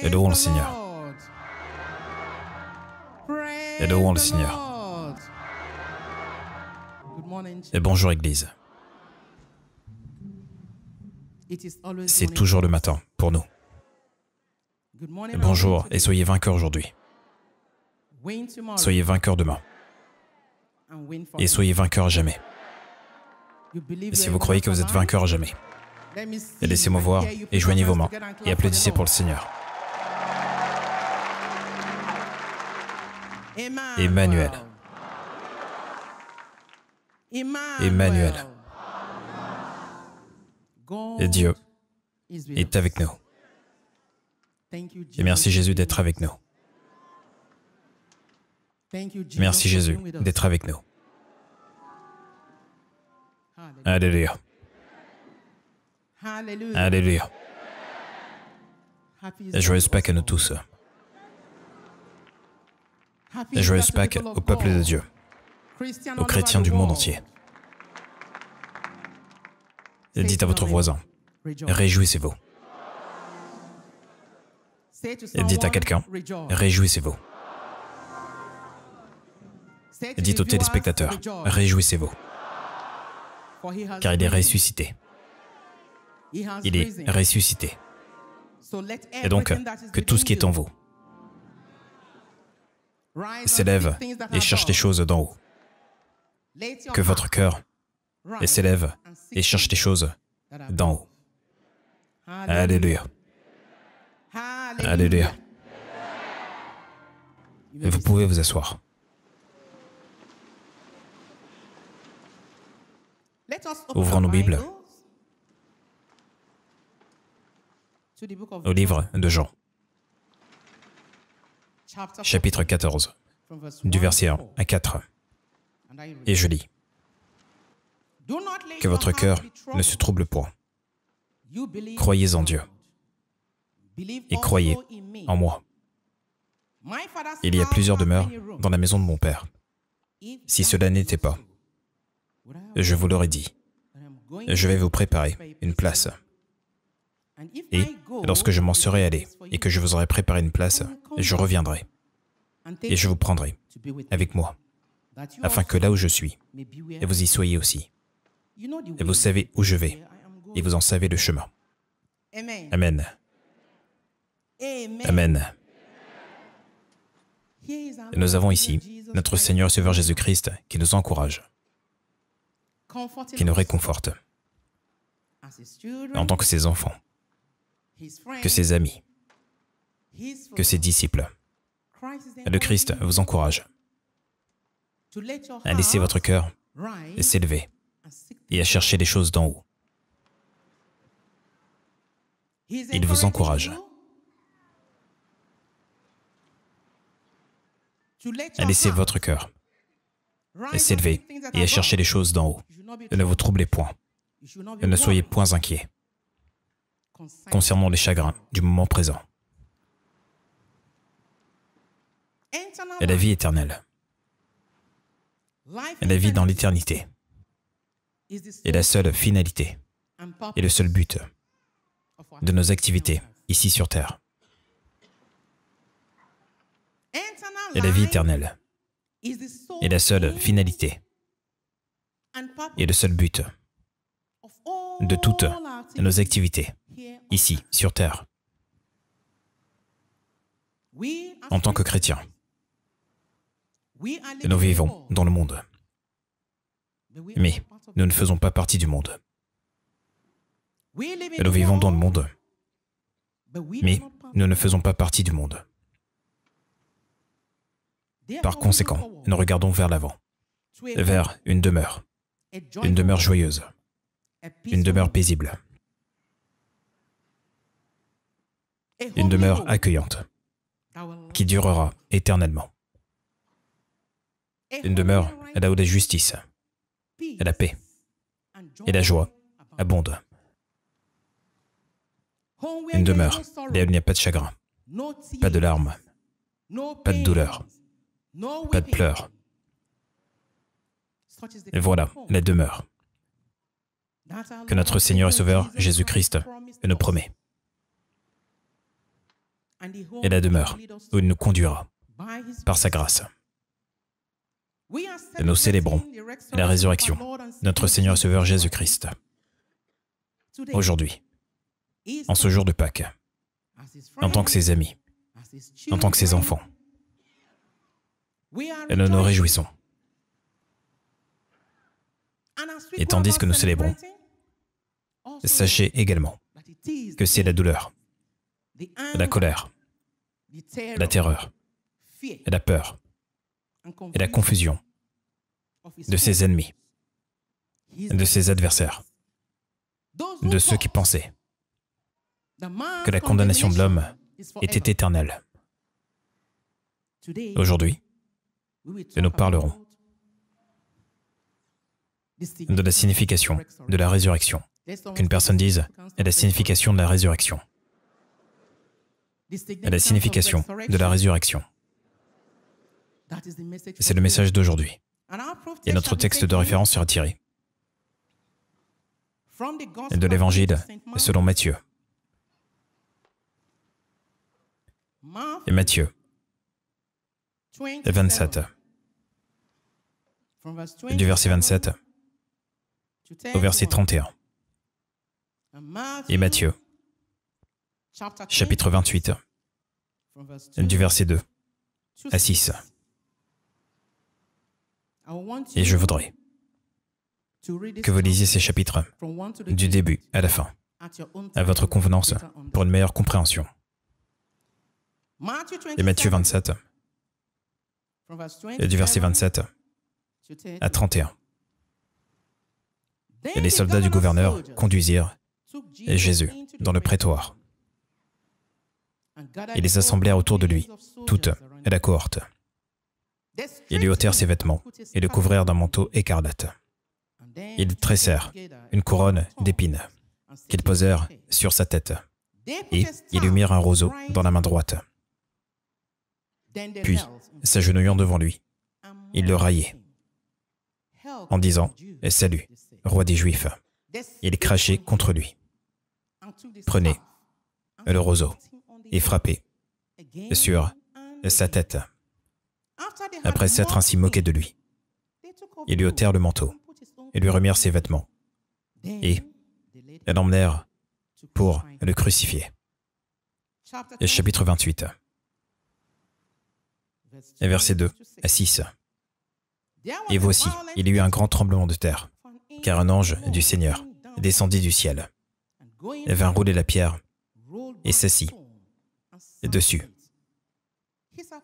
Et louons le Seigneur. Et louons le Seigneur. Et bonjour Église. C'est toujours le matin pour nous. Et bonjour et soyez vainqueurs aujourd'hui. Soyez vainqueurs demain. Et soyez vainqueurs à jamais. Et si vous croyez que vous êtes vainqueurs à jamais, et laissez-moi voir et joignez vos mains et applaudissez pour le Seigneur. Emmanuel. Emmanuel. Et Dieu est avec nous. Et merci Jésus d'être avec nous. Merci Jésus d'être avec nous. Alléluia. Alléluia. Et joyeuse Pâques à nous tous. Et joyeuse Pâques au peuple de Dieu, aux chrétiens du monde entier. Et dites à votre voisin, réjouissez-vous. Et dites à quelqu'un, réjouissez-vous. Et dites aux téléspectateurs, réjouissez-vous. Car il est ressuscité. Il est ressuscité. Et donc, que tout ce qui est en vous s'élève et cherche les choses d'en haut. Que votre cœur s'élève et cherche les choses d'en haut. Alléluia. Alléluia. Et vous pouvez vous asseoir. Ouvrons nos Bibles au livre de Jean, chapitre 14, du verset 1 à 4. Et je lis. Que votre cœur ne se trouble point. Croyez en Dieu et croyez en moi. Il y a plusieurs demeures dans la maison de mon Père. Si cela n'était pas, je vous l'aurais dit. Je vais vous préparer une place. Et lorsque je m'en serai allé et que je vous aurai préparé une place, je reviendrai et je vous prendrai avec moi, afin que là où je suis, et vous y soyez aussi. Et vous savez où je vais, et vous en savez le chemin. Amen. Amen. Et nous avons ici notre Seigneur et Sauveur Jésus-Christ qui nous encourage, qui nous réconforte en tant que ses enfants, que ses amis, que ses disciples. Le Christ vous encourage à laisser votre cœur s'élever et à chercher les choses d'en haut. Il vous encourage à laisser votre cœur s'élever et à chercher les choses d'en haut. Ne vous troublez point. Ne soyez point inquiets concernant les chagrins du moment présent. Et la vie éternelle, et la vie dans l'éternité, est la seule finalité et le seul but de nos activités ici sur terre. Et la vie éternelle est la seule finalité et le seul but de toutes nos activités ici sur terre. En tant que chrétiens, nous vivons dans le monde, mais nous ne faisons pas partie du monde. Nous vivons dans le monde, mais nous ne faisons pas partie du monde. Par conséquent, nous regardons vers l'avant, vers une demeure joyeuse, une demeure paisible, une demeure accueillante, qui durera éternellement. Une demeure là où la justice, la paix et la joie abondent. Une demeure là où il n'y a pas de chagrin, pas de larmes, pas de douleur, pas de pleurs. Et voilà la demeure que notre Seigneur et Sauveur Jésus-Christ nous promet. et la demeure où il nous conduira par sa grâce. Et nous célébrons la résurrection de notre Seigneur et Sauveur Jésus-Christ. Aujourd'hui, en ce jour de Pâques, en tant que ses amis, en tant que ses enfants, et nous nous réjouissons. Et tandis que nous célébrons, sachez également que c'est la douleur, la colère, la terreur, et la peur, et la confusion de ses ennemis, de ses adversaires, de ceux qui pensaient que la condamnation de l'homme était éternelle. Aujourd'hui, nous parlerons de la signification de la résurrection. Qu'une personne dise la signification de la résurrection. La signification de la résurrection. C'est le message d'aujourd'hui. Et notre texte de référence sera tiré de l'Évangile selon Matthieu. Et Matthieu 27, du verset 27 au verset 31. Et Matthieu, chapitre 28, du verset 2 à 6. Et je voudrais que vous lisiez ces chapitres du début à la fin, à votre convenance, pour une meilleure compréhension. Et Matthieu 27, du verset 27 à 31. Et les soldats du gouverneur conduisirent Jésus dans le prétoire. Ils les assemblèrent autour de lui, toute la cohorte. Ils lui ôtèrent ses vêtements et le couvrirent d'un manteau écarlate. Ils tressèrent une couronne d'épines qu'ils posèrent sur sa tête. Et ils lui mirent un roseau dans la main droite. Puis, s'agenouillant devant lui, ils le raillaient, en disant « Salut, roi des Juifs !» Ils crachaient contre lui. Prenez le roseau et frappez sur sa tête. Après s'être ainsi moqué de lui, ils lui ôtèrent le manteau et lui remirent ses vêtements. Et l'emmenèrent pour le crucifier. Et chapitre 28, versets 2 à 6. Et voici, il y eut un grand tremblement de terre, car un ange du Seigneur descendit du ciel, et vint rouler la pierre, et s'assit dessus.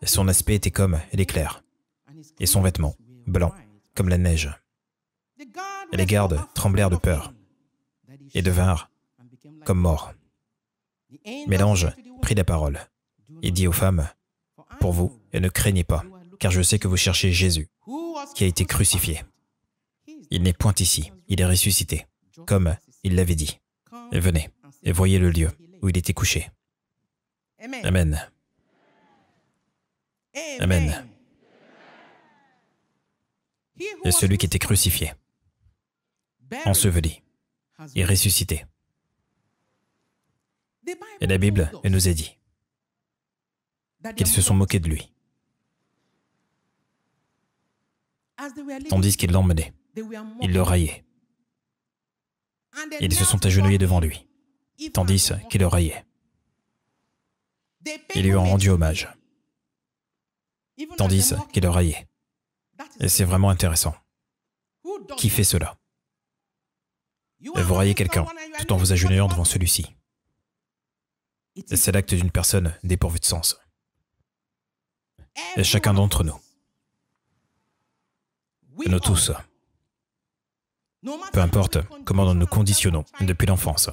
Et son aspect était comme l'éclair, et son vêtement blanc comme la neige. Et les gardes tremblèrent de peur, et devinrent comme morts. Mais l'ange prit la parole, et dit aux femmes, « Pour vous, ne craignez pas, car je sais que vous cherchez Jésus, qui a été crucifié. Il n'est point ici, il est ressuscité, comme il l'avait dit. Et venez, et voyez le lieu où il était couché. » Amen. Amen. Et celui qui était crucifié, enseveli et ressuscité. Et la Bible nous a dit qu'ils se sont moqués de lui, tandis qu'ils l'emmenaient. Ils le raillaient. Ils se sont agenouillés devant lui, tandis qu'ils le raillaient. Ils lui ont rendu hommage, tandis qu'ils le raillaient. Et c'est vraiment intéressant. Qui fait cela? Vous raillez quelqu'un tout en vous agenouillant devant celui-ci. C'est l'acte d'une personne dépourvue de sens. Et chacun d'entre nous, tous, peu importe comment nous nous conditionnons depuis l'enfance,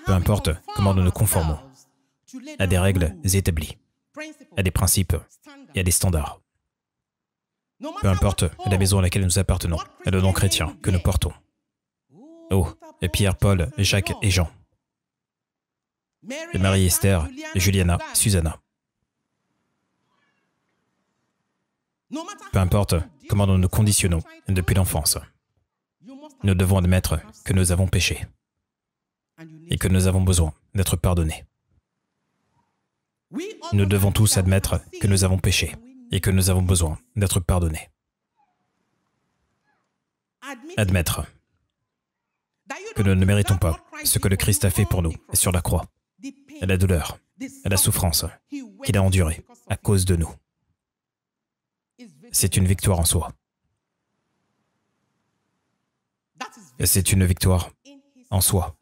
peu importe comment nous nous conformons à des règles établies, à des principes et à des standards, peu importe la maison à laquelle nous appartenons et le nom chrétien que nous portons. Oh, et Pierre, Paul, Jacques et Jean, et Marie, Esther, Juliana, Susanna. Peu importe comment nous nous conditionnons depuis l'enfance, nous devons admettre que nous avons péché et que nous avons besoin d'être pardonnés. Nous devons tous admettre que nous avons péché et que nous avons besoin d'être pardonnés. Admettre que nous ne méritons pas ce que le Christ a fait pour nous sur la croix, la douleur, la souffrance qu'il a endurée à cause de nous. C'est une victoire en soi. Et c'est une victoire en soi.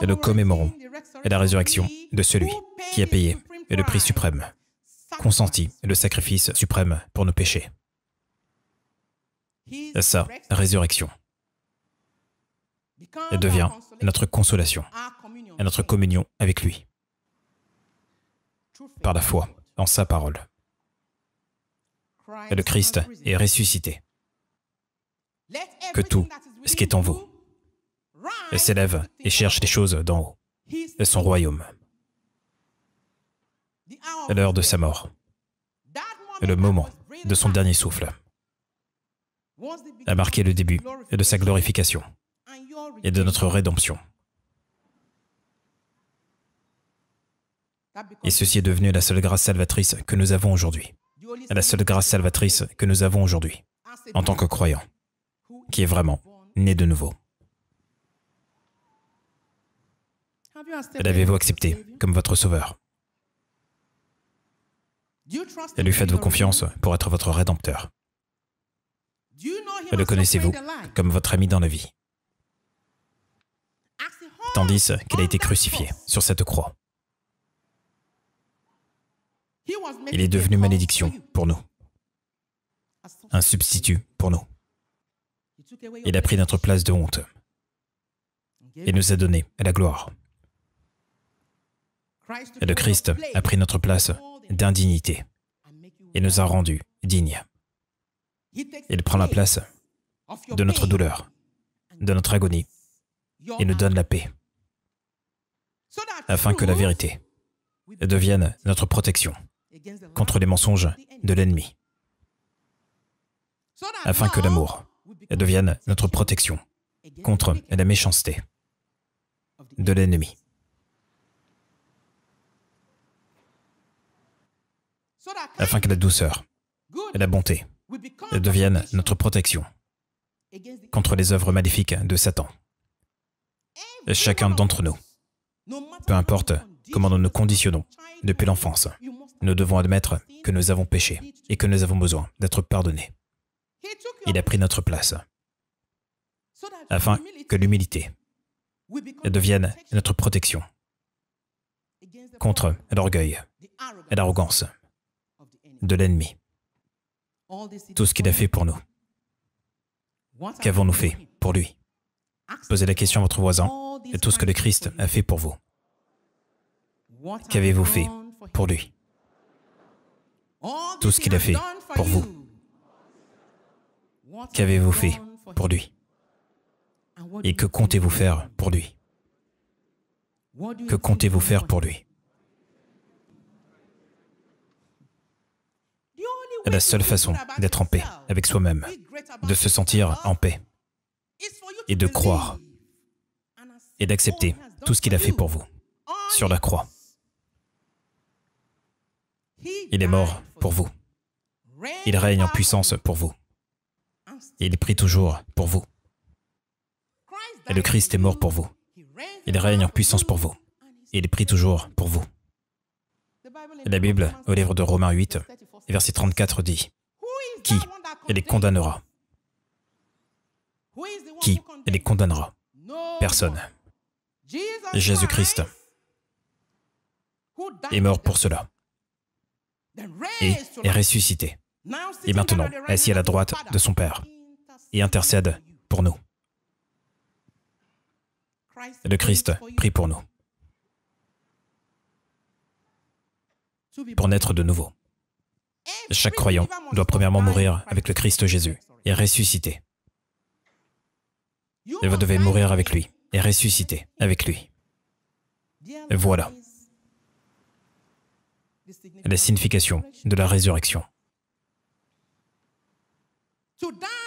Et nous commémorons la résurrection de celui qui a payé le prix suprême, consenti le sacrifice suprême pour nos péchés. Sa résurrection devient notre consolation et notre communion avec lui, par la foi en sa parole. Et le Christ est ressuscité. Que tout ce qui est en vous s'élève et cherche les choses d'en haut, de son royaume. L'heure de sa mort, le moment de son dernier souffle, a marqué le début de sa glorification et de notre rédemption. Et ceci est devenu la seule grâce salvatrice que nous avons aujourd'hui. La seule grâce salvatrice que nous avons aujourd'hui, en tant que croyants, qui est vraiment né de nouveau. L'avez-vous accepté comme votre sauveur? Et lui faites-vous confiance pour être votre rédempteur? Le connaissez-vous comme votre ami dans la vie, tandis qu'il a été crucifié sur cette croix? Il est devenu malédiction pour nous, un substitut pour nous. Il a pris notre place de honte et nous a donné la gloire. Et le Christ a pris notre place d'indignité et nous a rendus dignes. Il prend la place de notre douleur, de notre agonie, et nous donne la paix, afin que la vérité devienne notre protection contre les mensonges de l'ennemi, afin que l'amour devienne notre protection contre la méchanceté de l'ennemi, afin que la douceur et la bonté deviennent notre protection contre les œuvres maléfiques de Satan. Et chacun d'entre nous, peu importe comment nous nous conditionnons depuis l'enfance, nous devons admettre que nous avons péché et que nous avons besoin d'être pardonnés. Il a pris notre place, afin que l'humilité devienne notre protection contre l'orgueil et l'arrogance de l'ennemi. Tout ce qu'il a fait pour nous. Qu'avons-nous fait pour lui? Posez la question à votre voisin et tout ce que le Christ a fait pour vous. Qu'avez-vous fait pour lui? Tout ce qu'il a fait pour vous. Qu'avez-vous fait pour lui? Et que comptez-vous faire pour lui? Que comptez-vous faire pour lui? La seule façon d'être en paix avec soi-même, de se sentir en paix, et de croire et d'accepter tout ce qu'il a fait pour vous sur la croix. Il est mort pour vous. Il règne en puissance pour vous. Et il prie toujours pour vous. Et le Christ est mort pour vous. Il règne en puissance pour vous. Et il prie toujours pour vous. La Bible, au livre de Romains 8, verset 34, dit « Qui les condamnera? Qui les condamnera? Personne. Jésus-Christ est mort pour cela et est ressuscité. Et maintenant, assis à la droite de son Père et intercède pour nous. Le Christ prie pour nous. Pour naître de nouveau. Chaque croyant doit premièrement mourir avec le Christ Jésus et ressusciter. Et vous devez mourir avec lui et ressusciter avec lui. Et voilà la signification de la résurrection.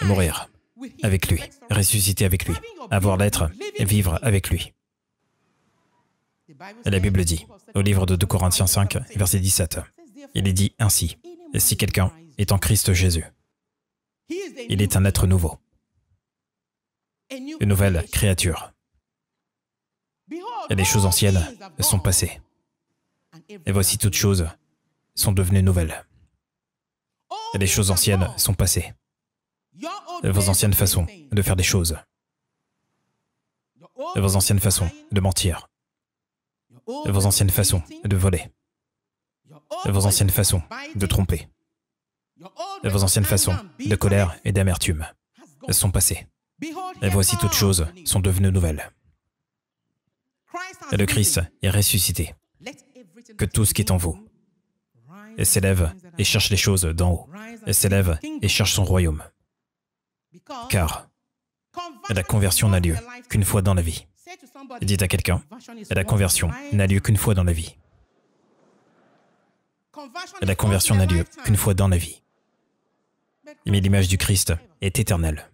Mourir avec lui, ressusciter avec lui, avoir l'être et vivre avec lui. La Bible dit, au livre de 2 Corinthiens 5, verset 17, il est dit ainsi, « Si quelqu'un est en Christ Jésus, il est un être nouveau, une nouvelle créature. Et les choses anciennes sont passées. Et voici toutes choses sont devenues nouvelles. Et les choses anciennes sont passées. Et vos anciennes façons de faire des choses. Et vos anciennes façons de mentir. Et vos anciennes façons de voler. Et vos anciennes façons de tromper. Et vos anciennes façons de colère et d'amertume sont passées. Et voici toutes choses sont devenues nouvelles. Et le Christ est ressuscité. Que tout ce qui est en vous s'élève et cherche les choses d'en haut. Et s'élève et cherche son royaume. Car la conversion n'a lieu qu'une fois dans la vie. Dites à quelqu'un, la conversion n'a lieu qu'une fois dans la vie. La conversion n'a lieu qu'une fois dans la vie. Mais l'image du Christ est éternelle.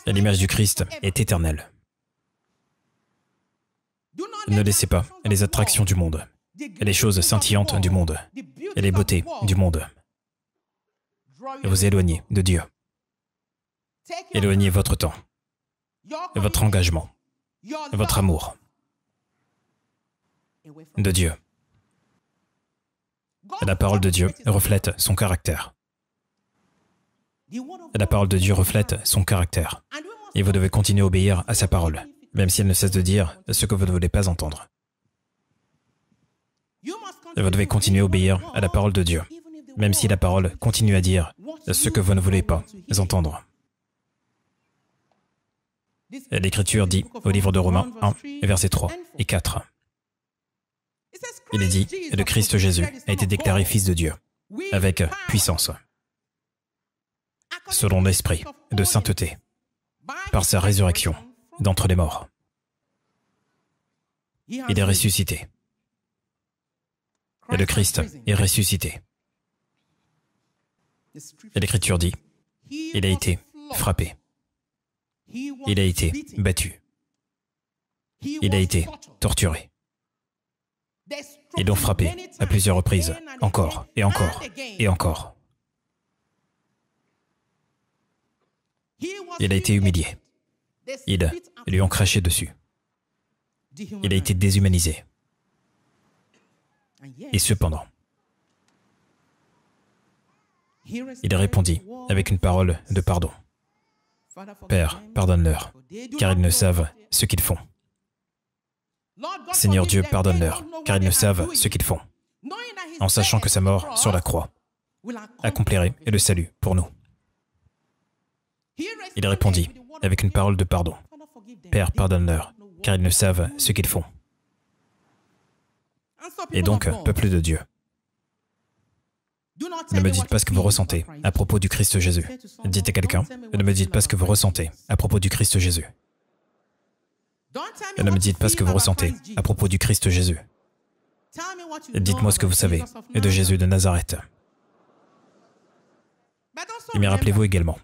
Et l'image du Christ est éternelle. Ne laissez pas les attractions du monde, et les choses scintillantes du monde, et les beautés du monde vous éloigner de Dieu. Éloignez votre temps, votre engagement, votre amour de Dieu. La parole de Dieu reflète son caractère. La parole de Dieu reflète son caractère. Et vous devez continuer à obéir à sa parole, même si elle ne cesse de dire ce que vous ne voulez pas entendre. Et vous devez continuer à obéir à la parole de Dieu, même si la parole continue à dire ce que vous ne voulez pas entendre. L'Écriture dit au livre de Romains 1, versets 3 et 4. Il est dit, le Christ Jésus a été déclaré Fils de Dieu, avec puissance, selon l'esprit de sainteté, par sa résurrection d'entre les morts. Il est ressuscité. Et le Christ est ressuscité. Et l'Écriture dit, il a été frappé. Il a été battu. Il a été torturé. Ils l'ont frappé à plusieurs reprises, encore et encore et encore. Il a été humilié. Ils lui ont craché dessus. Il a été déshumanisé. Et cependant, il répondit avec une parole de pardon. Père, pardonne-leur, car ils ne savent ce qu'ils font. Seigneur Dieu, pardonne-leur, car ils ne savent ce qu'ils font, en sachant que sa mort sur la croix accomplirait le salut pour nous. Il répondit avec une parole de pardon. Père, pardonne-leur, car ils ne savent ce qu'ils font. Et donc, peuple de Dieu, ne me dites pas ce que vous ressentez à propos du Christ Jésus. Dites à quelqu'un, ne me dites pas ce que vous ressentez à propos du Christ Jésus. Ne me dites pas ce que vous ressentez à propos du Christ Jésus. Dites-moi ce que vous savez de Jésus de Nazareth. Mais rappelez-vous également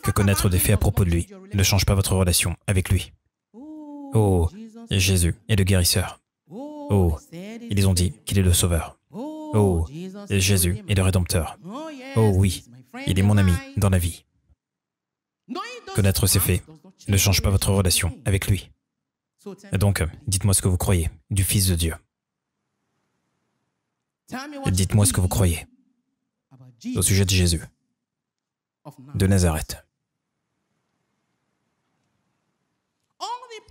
que connaître des faits à propos de lui ne change pas votre relation avec lui. Oh, Jésus est le guérisseur. Oh, ils ont dit qu'il est le sauveur. Oh, Jésus est le rédempteur. Oh oui, il est mon ami dans la vie. Connaître ces faits ne change pas votre relation avec lui. Donc, dites-moi ce que vous croyez du Fils de Dieu. Dites-moi ce que vous croyez au sujet de Jésus, de Nazareth.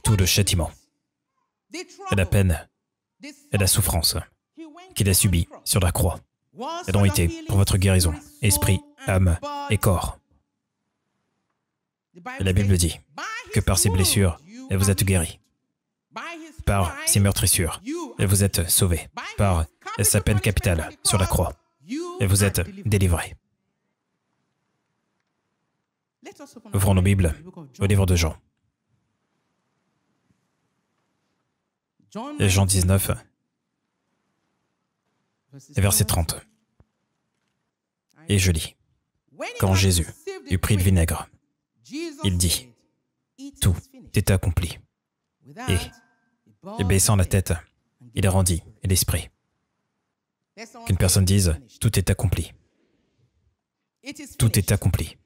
Tout le châtiment, et la peine, et la souffrance qu'il a subie sur la croix, elles ont été pour votre guérison, esprit, âme et corps. Et la Bible dit que par ses blessures, vous êtes guéris. Par ses meurtrissures, vous êtes sauvés. Par sa peine capitale sur la croix, vous êtes délivrés. Ouvrons nos Bibles au livre de Jean. Jean 19, verset 30. Et je lis. Quand Jésus eut pris le vinaigre, il dit, « Tout est accompli. » Et Et baissant la tête, il rendit l'esprit. Qu'une personne dise « Tout est accompli ». Tout est accompli.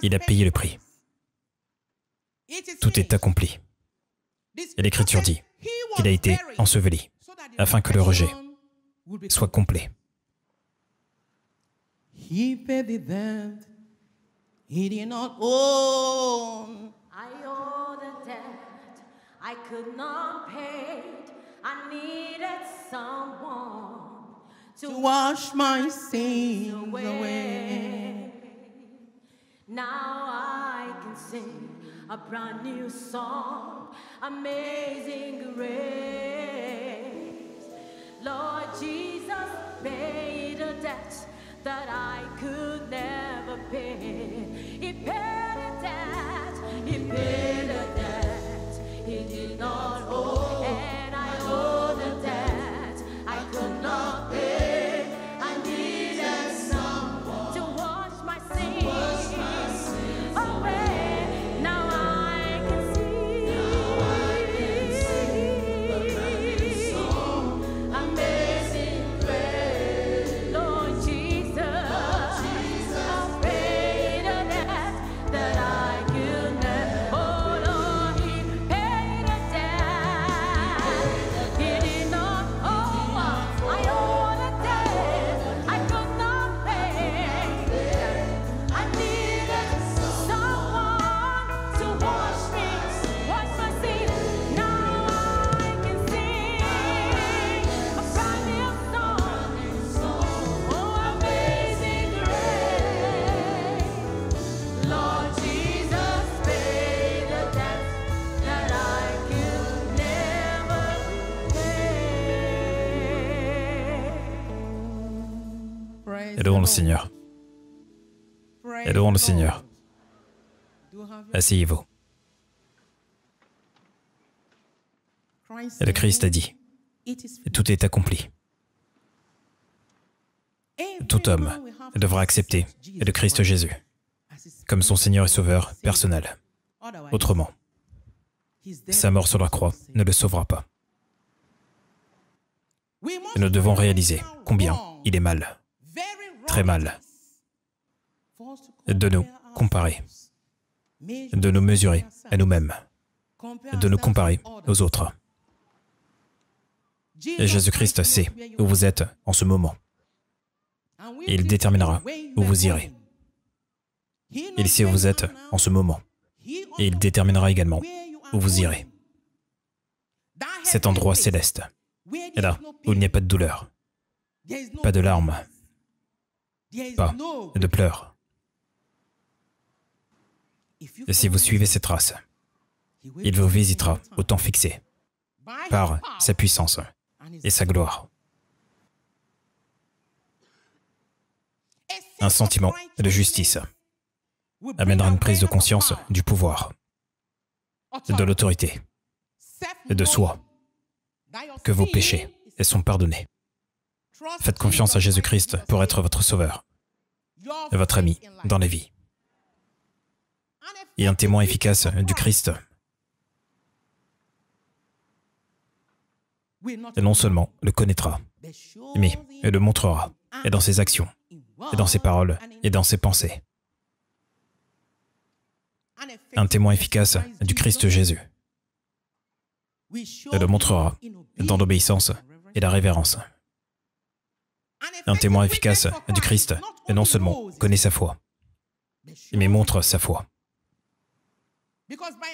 Il a payé le prix. Tout est accompli. Et l'Écriture dit qu'il a été enseveli afin que le rejet soit complet. He paid the debt he did not own. I owe the debt I could not pay. I needed someone To wash my sins away. Now I can sing a brand new song, Amazing Grace. Lord Jesus paid a debt that I could never pay. He paid a debt, he paid a debt he did not owe. And I owe the debt I could not pay. I needed someone to wash my sins away. Now I can sing Amazing Grace. Lord Jesus, I paid a debt that I could never. Oh Lord, He paid a debt He did not owe. I owe the debt I could not pay. I needed someone to wash my sins. Now I can sing a brand new song, oh amazing grace. Lord Jesus paid a debt that I could never pay. Et louons le Seigneur. Et louons le Seigneur. Asseyez-vous. Et le Christ a dit, tout est accompli. Tout homme devra accepter le Christ Jésus comme son Seigneur et Sauveur personnel. Autrement, sa mort sur la croix ne le sauvera pas. Et nous devons réaliser combien il est mal, très mal, de nous comparer, de nous mesurer à nous-mêmes, de nous comparer aux autres. Et Jésus-Christ sait où vous êtes en ce moment. Et il déterminera où vous irez. Il sait où vous êtes en ce moment. Et il déterminera également où vous irez. Cet endroit céleste est là où il n'y a pas de douleur, pas de larmes, pas de pleurs. Et si vous suivez ces traces, il vous visitera au temps fixé, par sa puissance et sa gloire. Un sentiment de justice amènera une prise de conscience du pouvoir, de l'autorité et de soi, que vos péchés sont pardonnés. Faites confiance à Jésus-Christ pour être votre sauveur, votre ami dans la vie. Et un témoin efficace du Christ. Et non seulement le connaîtra, mais le montrera, et dans ses actions, et dans ses paroles, et dans ses pensées. Un témoin efficace du Christ Jésus. Et le montrera dans l'obéissance et la révérence. Un témoin efficace du Christ, et non seulement connaît sa foi, mais montre sa foi.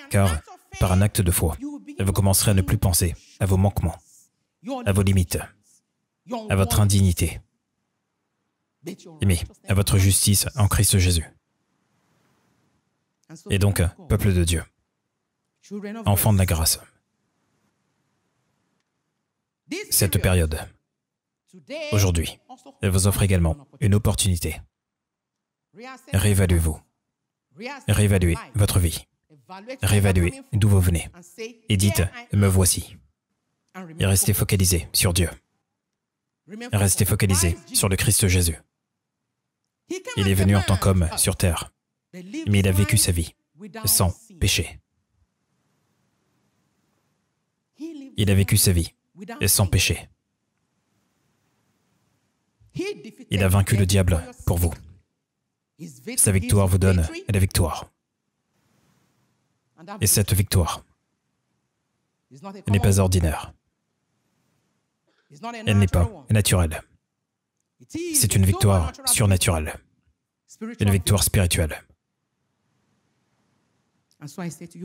Car, par un acte de foi, vous commencerez à ne plus penser à vos manquements, à vos limites, à votre indignité, mais à votre justice en Christ Jésus. Et donc, peuple de Dieu, enfants de la grâce, cette période, aujourd'hui, vous offre également une opportunité. Réévaluez-vous, réévaluez votre vie. Réévaluez d'où vous venez et dites « Me voici ». Et restez focalisé sur Dieu. Restez focalisé sur le Christ Jésus. Il est venu en tant qu'homme sur terre, mais il a vécu sa vie sans péché. Il a vécu sa vie, et sans péché. Il a vaincu le diable pour vous. Sa victoire vous donne la victoire. Et cette victoire n'est pas ordinaire. Elle n'est pas naturelle. C'est une victoire surnaturelle. Une victoire spirituelle.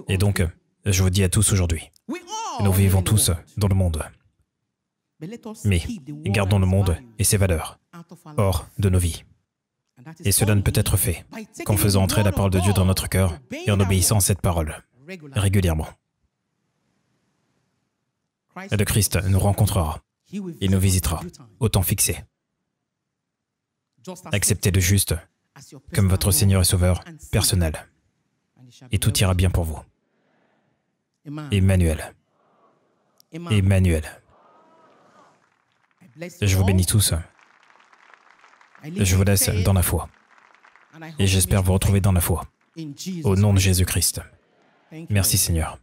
Et donc, je vous dis à tous aujourd'hui, nous vivons tous dans le monde. Mais gardons le monde et ses valeurs hors de nos vies. Et cela ne peut être fait qu'en faisant entrer la parole de Dieu dans notre cœur et en obéissant à cette parole régulièrement. Et le Christ nous rencontrera. Il nous visitera au temps fixé. Acceptez-le juste comme votre Seigneur et Sauveur personnel. Et tout ira bien pour vous. Emmanuel. Emmanuel. Je vous bénis tous. Je vous laisse dans la foi. Et j'espère vous retrouver dans la foi. Au nom de Jésus-Christ. Merci Seigneur.